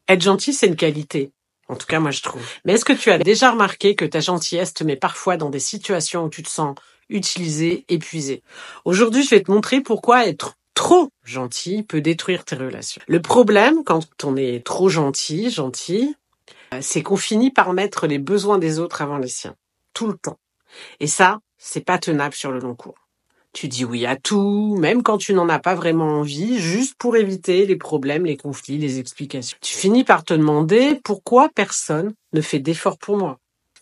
Être gentil, c'est une qualité. En tout cas, moi, je trouve. Mais est-ce que tu as déjà remarqué que ta gentillesse te met parfois dans des situations où tu te sens utilisé, épuisé? Aujourd'hui, je vais te montrer pourquoi être trop gentil peut détruire tes relations. Le problème, quand on est trop gentil, c'est qu'on finit par mettre les besoins des autres avant les siens. Tout le temps. Et ça, c'est pas tenable sur le long cours. Tu dis oui à tout, même quand tu n'en as pas vraiment envie, juste pour éviter les problèmes, les conflits, les explications. Tu finis par te demander pourquoi personne ne fait d'efforts pour moi.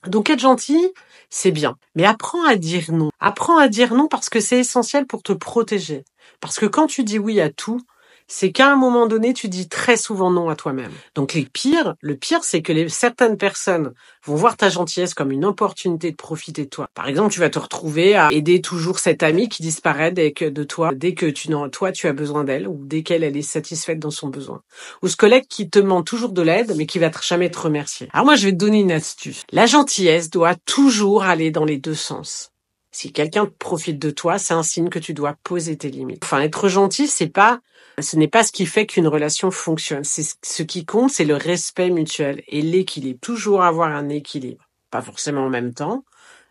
Donc être gentil, c'est bien. Mais apprends à dire non. Apprends à dire non parce que c'est essentiel pour te protéger. Parce que quand tu dis oui à tout, c'est qu'à un moment donné, tu dis très souvent non à toi-même. Donc le pire, c'est que certaines personnes vont voir ta gentillesse comme une opportunité de profiter de toi. Par exemple, tu vas te retrouver à aider toujours cette amie qui disparaît dès que toi tu as besoin d'elle ou dès qu'elle est satisfaite dans son besoin. Ou ce collègue qui te demande toujours de l'aide mais qui va jamais te remercier. Alors moi, je vais te donner une astuce. La gentillesse doit toujours aller dans les deux sens. Si quelqu'un profite de toi, c'est un signe que tu dois poser tes limites. Enfin, être gentil, ce n'est pas ce qui fait qu'une relation fonctionne. Ce qui compte, c'est le respect mutuel et l'équilibre. Toujours avoir un équilibre. Pas forcément en même temps,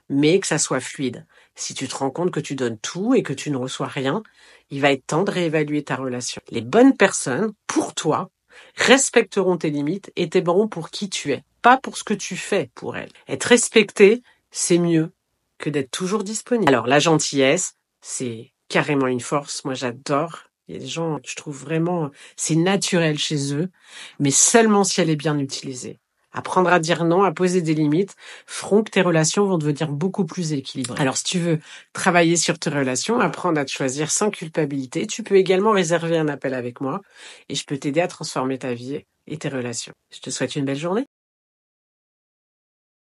mais que ça soit fluide. Si tu te rends compte que tu donnes tout et que tu ne reçois rien, il va être temps de réévaluer ta relation. Les bonnes personnes, pour toi, respecteront tes limites et t'aimeront pour qui tu es, pas pour ce que tu fais pour elles. Être respecté, c'est mieux que d'être toujours disponible. Alors, la gentillesse, c'est carrément une force. Moi, j'adore. Il y a des gens, je trouve vraiment, c'est naturel chez eux, mais seulement si elle est bien utilisée. Apprendre à dire non, à poser des limites, feront que tes relations vont devenir beaucoup plus équilibrées. Alors, si tu veux travailler sur tes relations, apprendre à te choisir sans culpabilité, tu peux également réserver un appel avec moi et je peux t'aider à transformer ta vie et tes relations. Je te souhaite une belle journée.